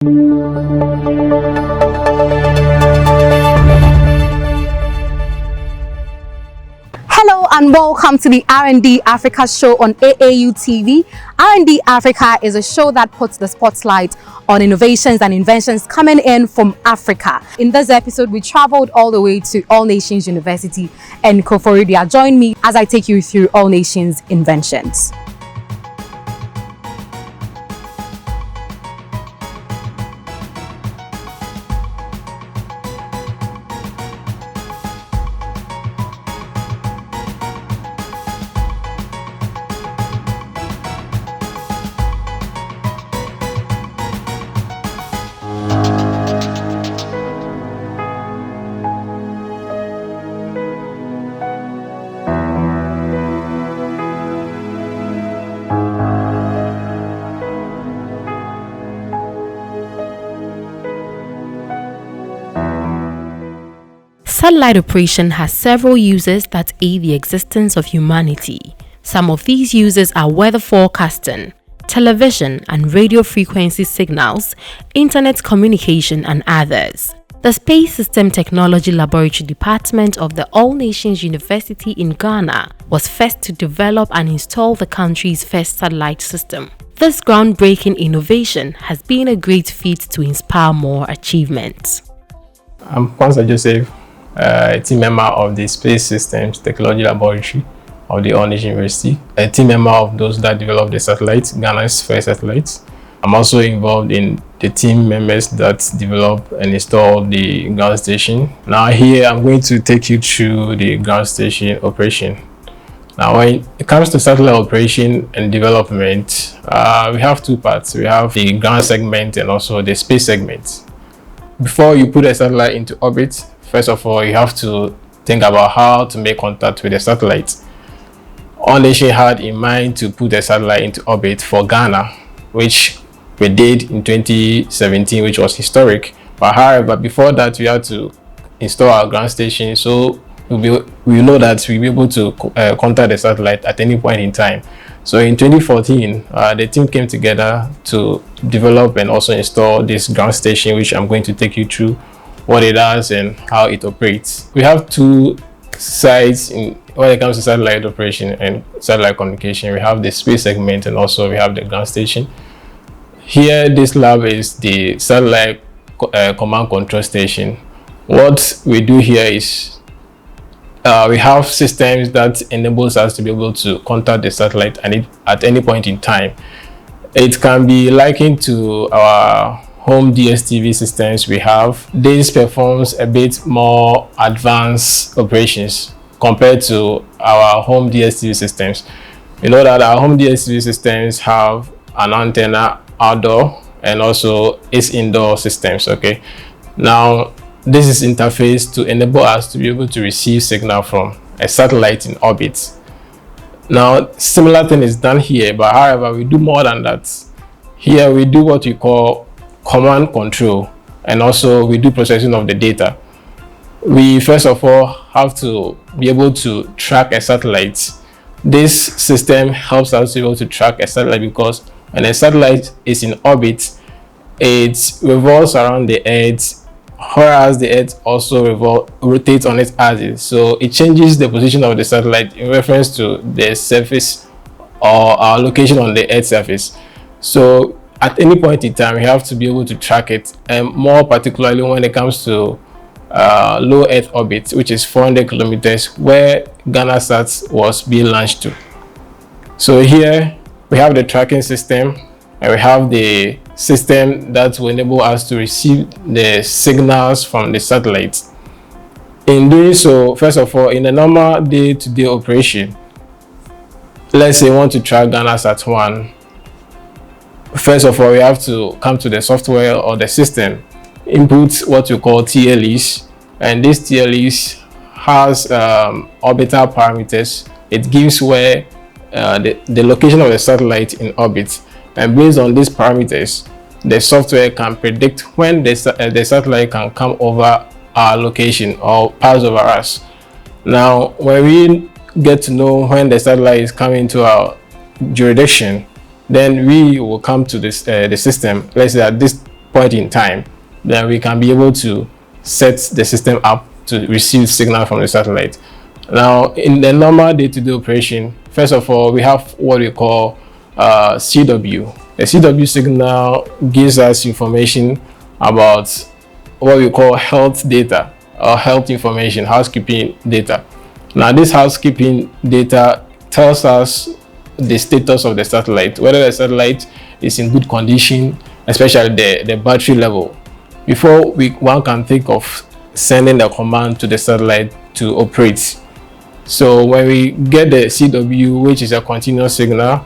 Hello and welcome to the RnD-Africa show on AAU TV. RnD-Africa is a show that puts the spotlight on innovations and inventions coming in from Africa. In this episode, we traveled all the way to All Nations University in Koforidua. Join me as I take you through All Nations inventions. Satellite operation has several uses that aid the existence of humanity. Some of these uses are weather forecasting, television and radio frequency signals, internet communication, and others. The Space System Technology Laboratory Department of the All Nations University in Ghana was first to develop and install the country's first satellite system. This groundbreaking innovation has been a great feat to inspire more achievements. I'm Kwanzaa Joseph, a team member of the Space Systems Technology Laboratory of the All Nations University, a team member of those that developed the satellite, Ghana's first satellite. I'm also involved in the team members that develop and install the ground station. Now here I'm going to take you through the ground station operation. Now when it comes to satellite operation and development, we have two parts. We have the ground segment and also the space segment. Before you put a satellite into orbit, first of all, you have to think about how to make contact with the satellite. All Nations had in mind to put a satellite into orbit for Ghana, which we did in 2017, which was historic. But however, before that, we had to install our ground station, so we know that we'll be able to contact the satellite at any point in time. So in 2014, the team came together to develop and also install this ground station, which I'm going to take you through what it does and how it operates. We have two sides when it comes to satellite operation and satellite communication. We have the space segment and also we have the ground station. Here, this lab is the satellite command control station. What we do here is we have systems that enables us to be able to contact the satellite at any point in time. It can be likened to our home DSTV systems we have. This performs a bit more advanced operations compared to our home DSTV systems. You know that our home DSTV systems have an antenna outdoor and also its indoor systems. Okay, now this is interface to enable us to be able to receive signal from a satellite in orbit. Now similar thing is done here, but however we do more than that. Here we do what we call command control and also we do processing of the data. We first of all have to be able to track a satellite. This system helps us to be able to track a satellite because when a satellite is in orbit, it revolves around the Earth, whereas the Earth also rotates on its axis. So it changes the position of the satellite in reference to the surface or our location on the Earth's surface. So at any point in time, we have to be able to track it, and more particularly when it comes to low Earth orbit, which is 400 kilometers, where GhanaSat was being launched to. So here we have the tracking system and we have the system that will enable us to receive the signals from the satellite. In doing so, first of all, in a normal day-to-day operation, let's say we want to track GhanaSat 1, first of all we have to come to the software or the system, input what we call TLEs, and this TLEs has orbital parameters. It gives where the location of the satellite in orbit, and based on these parameters the software can predict when the satellite can come over our location or pass over us. Now when we get to know when the satellite is coming to our jurisdiction, then we will come to this the system. Let's say at this point in time, then we can be able to set the system up to receive signal from the satellite. Now, in the normal day-to-day operation, first of all, we have what we call CW. The CW signal gives us information about what we call health data or health information, housekeeping data. Now, this housekeeping data tells us the status of the satellite, whether the satellite is in good condition, especially the battery level, before one can think of sending the command to the satellite to operate. So when we get the CW, which is a continuous signal,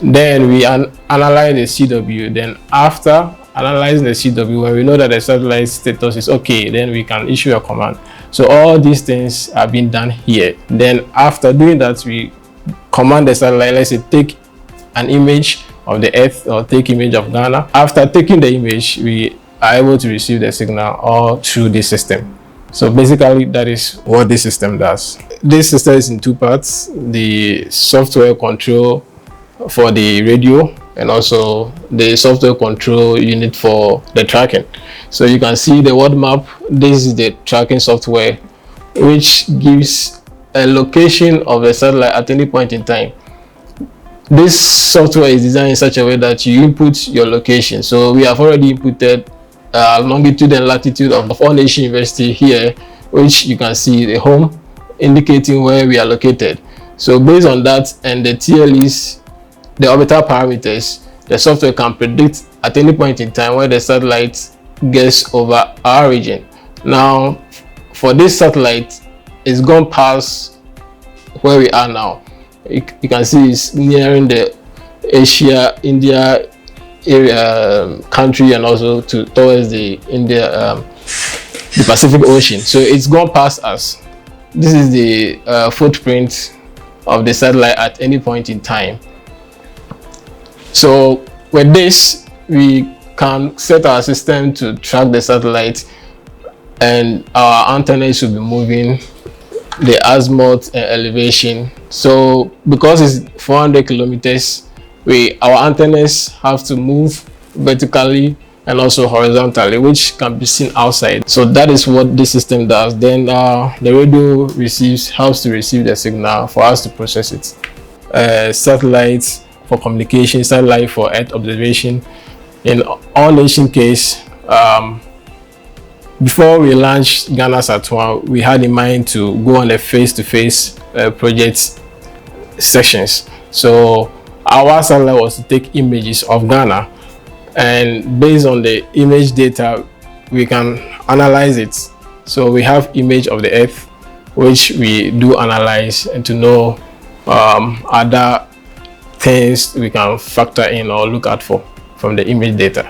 then we analyze the CW. Then after analyzing the CW, when we know that the satellite status is okay, then we can issue a command. So all these things are being done here. Then after doing that, we command the satellite, let's say take an image of the Earth or take image of Ghana. After taking the image, we are able to receive the signal all through this system. So basically, that is what this system does. This system is in two parts: the software control for the radio and also the software control unit for the tracking. So you can see the world map. This is the tracking software, which gives a location of the satellite at any point in time. This software is designed in such a way that you input your location. So we have already inputted longitude and latitude of All Nation University here, which you can see the home indicating where we are located. So based on that and the TLEs, the orbital parameters, the software can predict at any point in time where the satellite gets over our region. Now, for this satellite, it's gone past where we are now. You can see it's nearing the Asia, India area country, and also towards the the Pacific Ocean. So it's gone past us. This is the footprint of the satellite at any point in time. So with this, we can set our system to track the satellite, and our antennas will be moving the azimuth and elevation. So because it's 400 kilometers, our antennas have to move vertically and also horizontally, which can be seen outside. So that is what this system does. Then the radio helps to receive the signal for us to process it. Satellites for communication, satellite for Earth observation. In All Nation case, before we launched Ghana Sat1, we had in mind to go on a face-to-face project sessions. So our satellite was to take images of Ghana, and based on the image data, we can analyze it. So we have image of the Earth, which we do analyze, and to know other things we can factor in or look out for from the image data.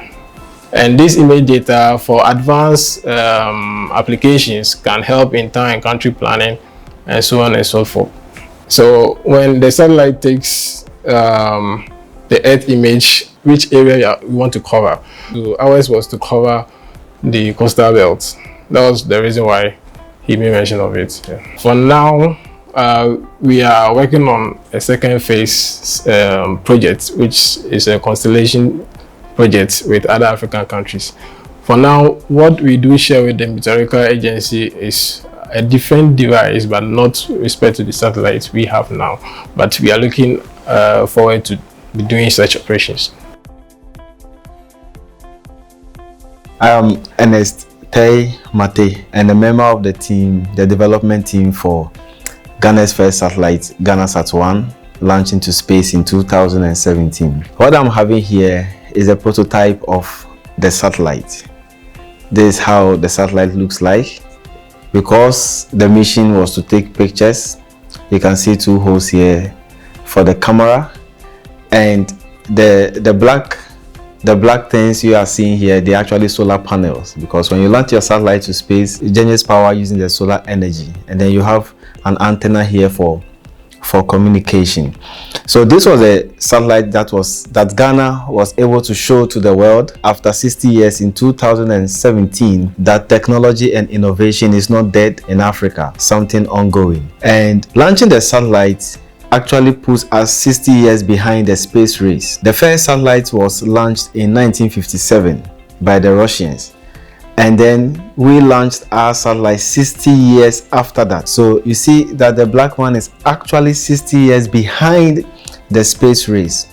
And this image data for advanced applications can help in town and country planning and so on and so forth. So when the satellite takes the Earth image, which area we want to cover. So ours was to cover the coastal belt. That was the reason why he made mention of it. Yeah. For now, we are working on a second phase project, which is a constellation project with other African countries. For now, what we do share with the meteorological agency is a different device, but not with respect to the satellites we have now. But we are looking forward to be doing such operations. I am Ernest Mate, and a member of the team, the development team for Ghana's first satellite, Ghana Sat1, launched into space in 2017. What I'm having here is a prototype of the satellite. This is how the satellite looks like. Because the mission was to take pictures, you can see two holes here for the camera, and the black things you are seeing here, they're actually solar panels, because when you launch your satellite to space, it generates power using the solar energy, and then you have an antenna here for communication. So this was a satellite that Ghana was able to show to the world after 60 years in 2017 that technology and innovation is not dead in Africa, something ongoing. And launching the satellite actually puts us 60 years behind the space race. The first satellite was launched in 1957. by the Russians. And then we launched our satellite 60 years after that. So you see that the black man is actually 60 years behind the space race.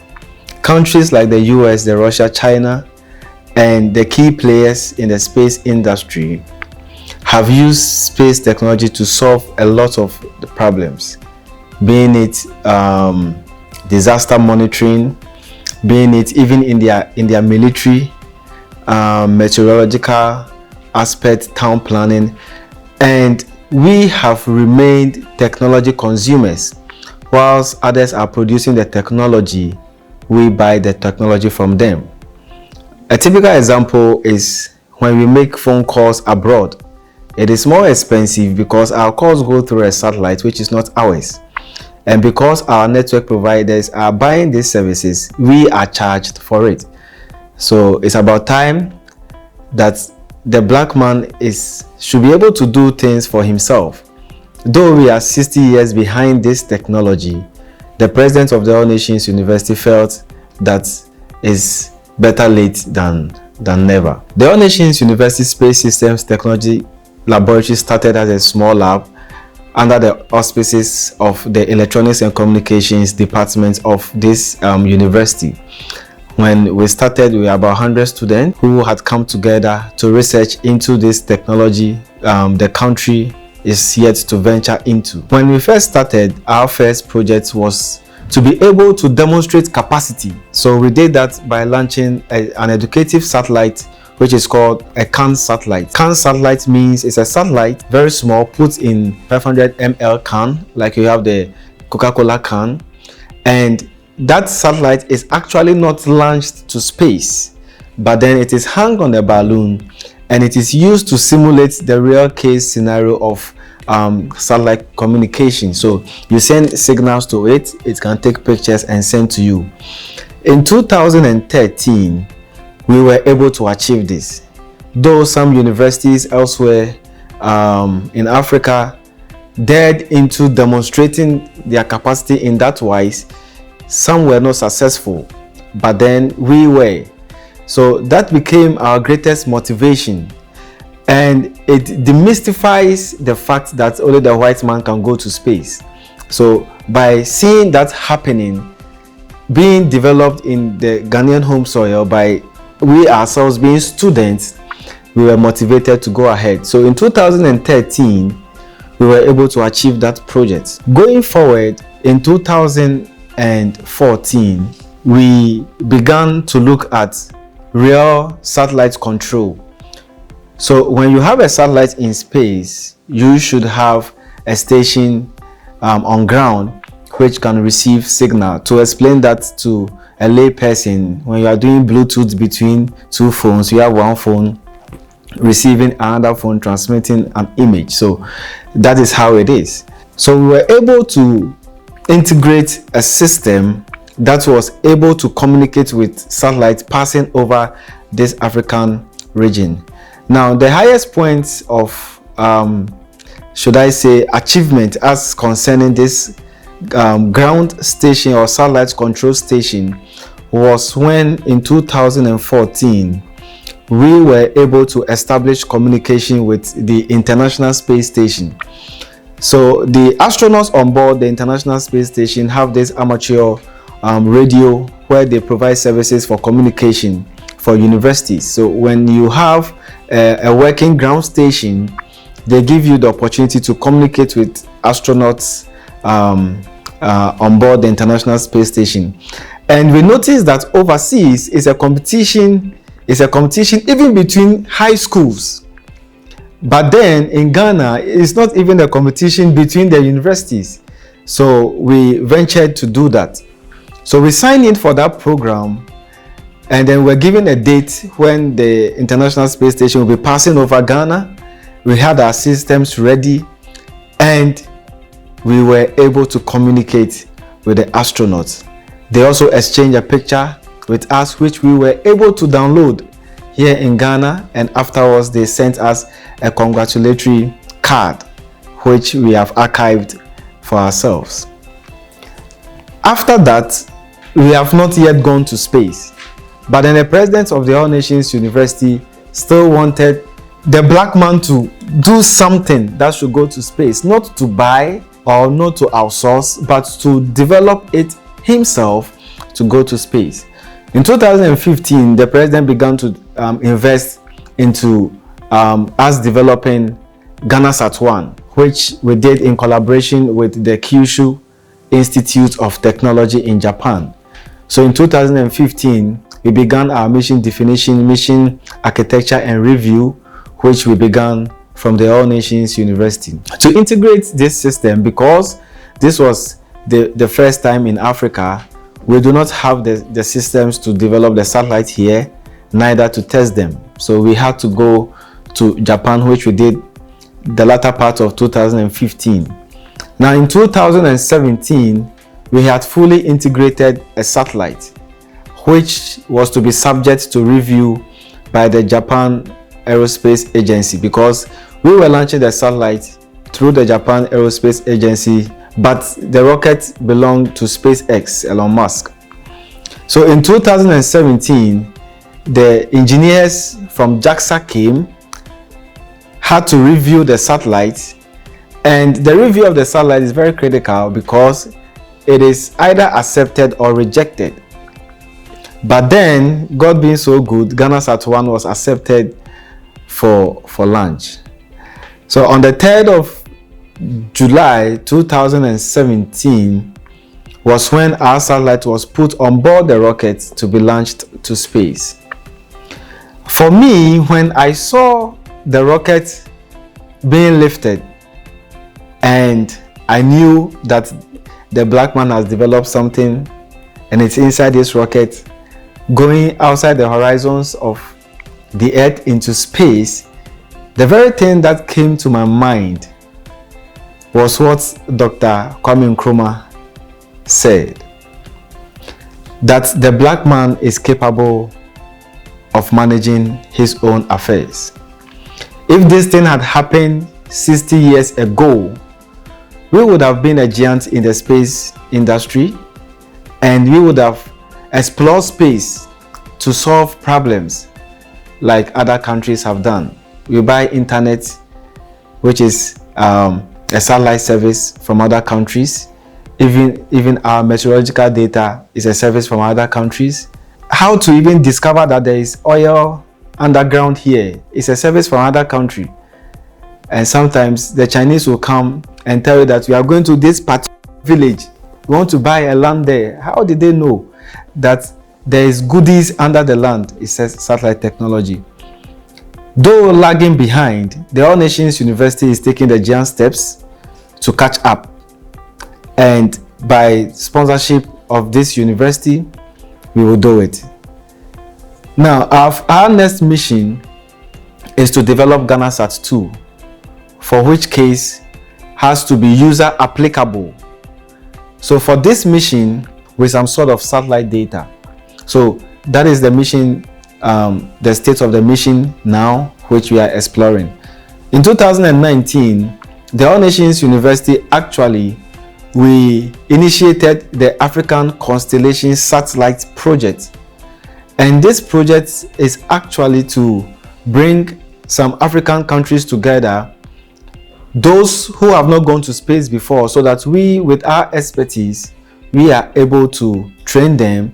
Countries like the US, the Russia, China, and the key players in the space industry have used space technology to solve a lot of the problems, being it disaster monitoring, being it even in their military, meteorological aspect, town planning. And we have remained technology consumers. Whilst others are producing the technology, we buy the technology from them. A typical example is when we make phone calls abroad. It is more expensive because our calls go through a satellite which is not ours. And because our network providers are buying these services, we are charged for it. So it's about time that the black man should be able to do things for himself. Though we are 60 years behind this technology, the president of the All Nations University felt that is better late than never. The All Nations University Space Systems Technology Laboratory started as a small lab under the auspices of the Electronics and Communications Department of this university. When we started, we were about 100 students who had come together to research into this technology the country is yet to venture into. When we first started, our first project was to be able to demonstrate capacity. So we did that by launching an educative satellite, which is called a can satellite. Can satellite means it's a satellite, very small, put in 500 ml can, like you have the Coca-Cola can. And that satellite is actually not launched to space, but then it is hung on a balloon and it is used to simulate the real case scenario of satellite communication. So you send signals to it, it can take pictures and send to you. In 2013, we were able to achieve this. Though some universities elsewhere in Africa dared into demonstrating their capacity in that wise, some were not successful, but then we were. So that became our greatest motivation. And it demystifies the fact that only the white man can go to space. So by seeing that happening, being developed in the Ghanaian home soil by we ourselves being students, we were motivated to go ahead. So in 2013, we were able to achieve that project. Going forward, in 2014, we began to look at real satellite control. So when you have a satellite in space, you should have a station on ground which can receive signal. To explain that to a lay person, when you are doing Bluetooth between two phones, you have one phone receiving another phone transmitting an image. So that is how it is. So we were able to integrate a system that was able to communicate with satellites passing over this African region. Now, the highest points of, should I say, achievement as concerning this ground station or satellite control station was when in 2014, we were able to establish communication with the International Space Station. So the astronauts on board the International Space Station have this amateur radio where they provide services for communication for universities. So when you have a working ground station, they give you the opportunity to communicate with astronauts on board the International Space Station. And we noticed that overseas is a competition even between high schools. But then in Ghana, it's not even a competition between the universities. So we ventured to do that. So we signed in for that program, and then we're given a date when the International Space Station will be passing over Ghana. We had our systems ready, and we were able to communicate with the astronauts. They also exchanged a picture with us, which we were able to download here in Ghana, and afterwards they sent us a congratulatory card, which we have archived for ourselves. After that, we have not yet gone to space, But then the president of the All Nations University still wanted the black man to do something that should go to space, not to buy or not to outsource, but to develop it himself to go to space. In 2015, the president began to invest into us developing GhanaSat-1, which we did in collaboration with the Kyushu Institute of Technology in Japan. So in 2015, we began our mission definition, mission architecture and review, which we began from the All Nations University. To integrate this system, because this was the first time in Africa, we do not have the systems to develop the satellite here, neither to test them. So we had to go to Japan, which we did the latter part of 2015. Now in 2017, we had fully integrated a satellite, which was to be subject to review by the Japan Aerospace Agency, because we were launching the satellite through the Japan Aerospace Agency, but the rocket belonged to SpaceX, Elon Musk. So in 2017, the engineers from JAXA came, had to review the satellite, and the review of the satellite is very critical because it is either accepted or rejected. But then, God being so good, GhanaSat-1 was accepted for launch. So on the 3rd of July 2017 was when our satellite was put on board the rocket to be launched to space. For me, when I saw the rocket being lifted and I knew that the black man has developed something and it's inside this rocket going outside the horizons of the earth into space, the very thing that came to my mind was what Dr. Kwame Nkrumah said, that the black man is capable of managing his own affairs. If this thing had happened 60 years ago, we would have been a giant in the space industry, and we would have explored space to solve problems like other countries have done. We buy internet, which is a satellite service from other countries. Even our meteorological data is a service from other countries. How to even discover that there is oil underground here is a service from another country. And sometimes the Chinese will come and tell you that we are going to this particular village, we want to buy a land there. How did they know that there is goodies under the land? It says satellite technology. Though lagging behind, the All Nations University is taking the giant steps to catch up. And by sponsorship of this university, we will do it. Now, our next mission is to develop GhanaSat-2, for which case has to be user applicable. So for this mission, with some sort of satellite data. So that is the mission, the state of the mission now, which we are exploring. In 2019, the All Nations University we initiated the African Constellation Satellite Project. And this project is actually to bring some African countries together, those who have not gone to space before, so that we, with our expertise, we are able to train them.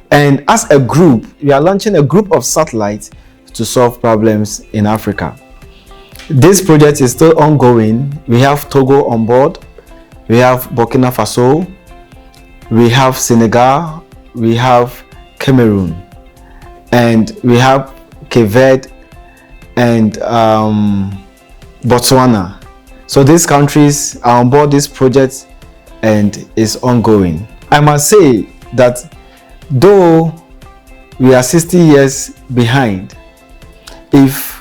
And as a group, we are launching a group of satellites to solve problems in Africa. This project is still ongoing. We have Togo on board, we have Burkina Faso, we have Senegal, we have Cameroon, and we have Cape Verde and Botswana. So these countries are on board this project and is ongoing. I must say that though we are 60 years behind, if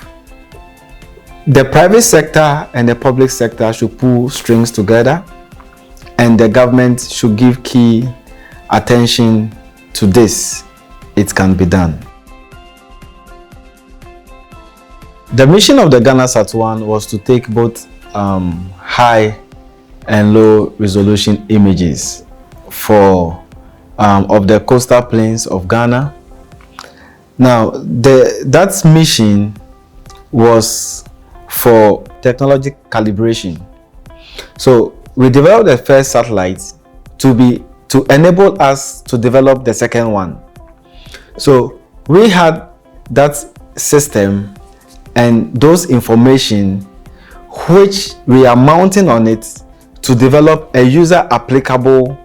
the private sector and the public sector should pull strings together, and the government should give key attention to this, it can be done. The mission of the GhanaSat-1 was to take both high and low resolution images of the coastal plains of Ghana, Now, that mission was for technology calibration. So we developed the first satellite to enable us to develop the second one. So we had that system and those information which we are mounting on it to develop a user applicable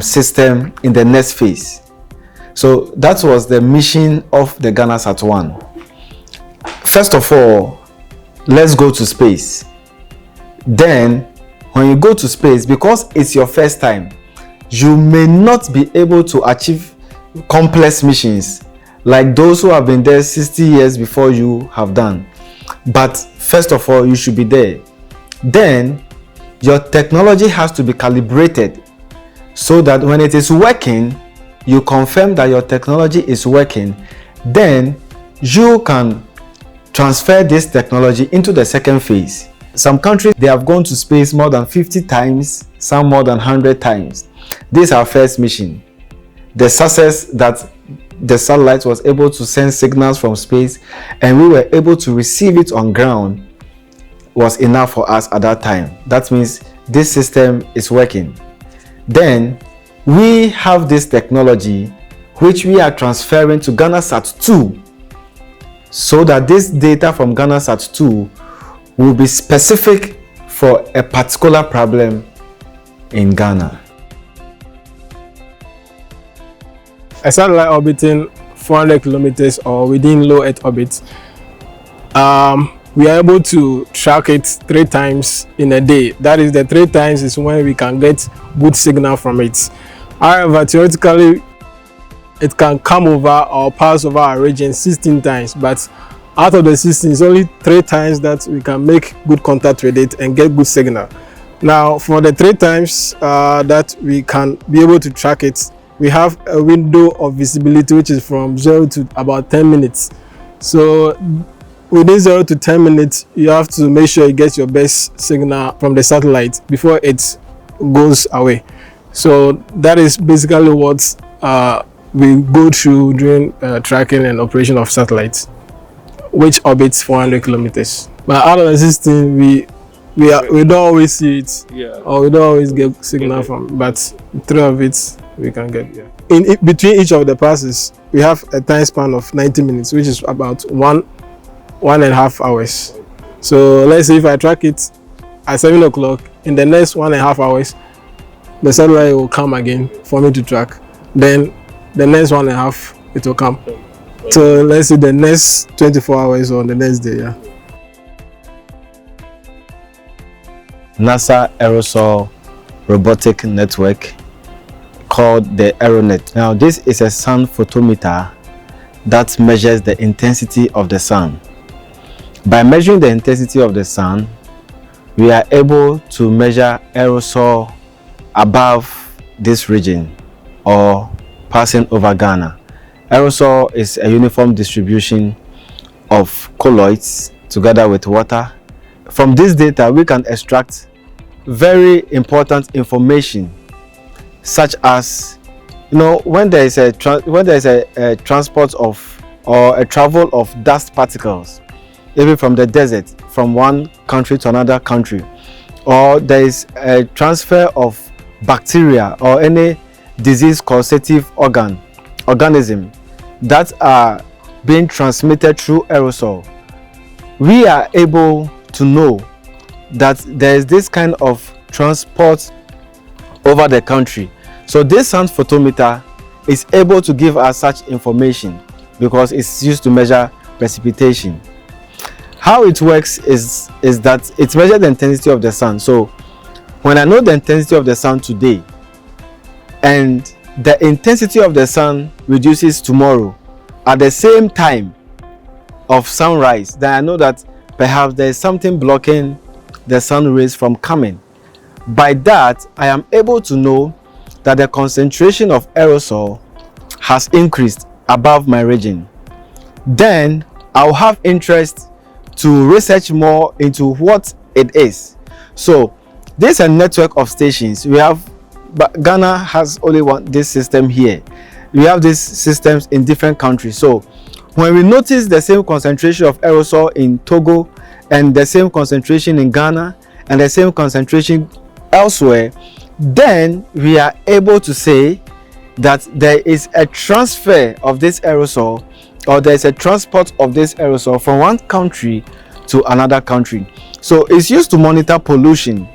system in the next phase. So that was the mission of the GhanaSat-1. First of all, let's go to space. Then when you go to space, because it's your first time, you may not be able to achieve complex missions like those who have been there 60 years before you have done. But first of all, you should be there. Then your technology has to be calibrated so that when it is working, you confirm that your technology is working. Then you can transfer this technology into the second phase. Some countries, they have gone to space more than 50 times, some more than 100 times. This is our first mission. The success that the satellite was able to send signals from space and we were able to receive it on ground was enough for us at that time. That means this system is working. Then we have this technology which we are transferring to GhanaSat-2 so that this data from GhanaSat-2 will be specific for a particular problem in Ghana. A satellite orbiting 400 kilometers or within low Earth orbit, we are able to track it 3 times in a day. That is, the 3 times is when we can get good signal from it. However, theoretically, it can come over or pass over our region 16 times, but out of the 16, it's only 3 times that we can make good contact with it and get good signal. Now, for the 3 times that we can be able to track it, we have a window of visibility which is from 0 to about 10 minutes. So within 0 to 10 minutes, you have to make sure you get your best signal from the satellite before it goes away. So that is basically what we go through during tracking and operation of satellites, which orbits 400 kilometers. But out of the system, we don't always see it, or we don't always get signal from. But 3 of it we can get. In between each of the passes, we have a time span of 90 minutes, which is about 1.5 hours. So let's say if I track it at 7 o'clock, in the next 1.5 hours, the satellite will come again for me to track. Then the next 1.5, it will come. So let's say the next 24 hours or the next day. NASA aerosol robotic network called the Aeronet. Now, this is a sun photometer that measures the intensity of the sun. By measuring the intensity of the sun, we are able to measure aerosol above this region or passing over Ghana. Aerosol is a uniform distribution of colloids together with water. From this data, we can extract very important information, such as, when there is a transport of or a travel of dust particles, even from the desert, from one country to another country, or there is a transfer of bacteria or any disease causative organism that are being transmitted through aerosol, we are able to know that there is this kind of transport over the country. So this sun photometer is able to give us such information because it's used to measure precipitation. How it works is that it measures the intensity of the sun. So when I know the intensity of the sun today and the intensity of the sun reduces tomorrow at the same time of sunrise, then I know that perhaps there is something blocking the sun rays from coming. By that, I am able to know that the concentration of aerosol has increased above my region. Then I'll have interest to research more into what it is. So this is a network of stations. But Ghana has only this system here. We have these systems in different countries. So when we notice the same concentration of aerosol in Togo and the same concentration in Ghana and the same concentration elsewhere, then we are able to say that there is a transfer of this aerosol, or there is a transport of this aerosol from one country to another country. So it's used to monitor pollution.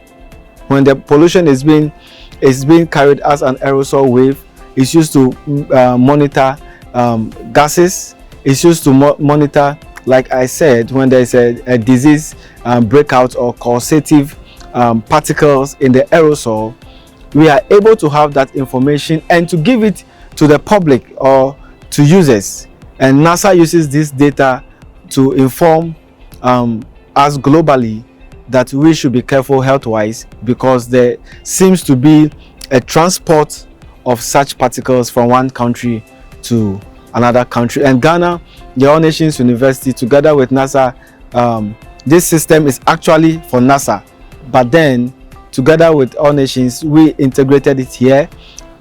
When the pollution is being carried as an aerosol wave, it's used to monitor gases. It's used to monitor, like I said, when there is a disease breakout or causative particles in the aerosol. We are able to have that information and to give it to the public or to users. And NASA uses this data to inform us globally that we should be careful health-wise, because there seems to be a transport of such particles from one country to another country. And Ghana, the All Nations University, together with NASA, this system is actually for NASA, but then together with All Nations, we integrated it here,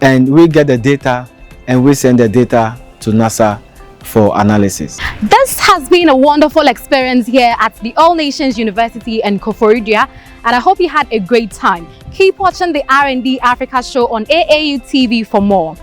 and we get the data and we send the data to NASA for analysis. This has been a wonderful experience here at the All Nations University in Koforidua, and I hope you had a great time. Keep watching the RnD-Africa show on AAU TV for more.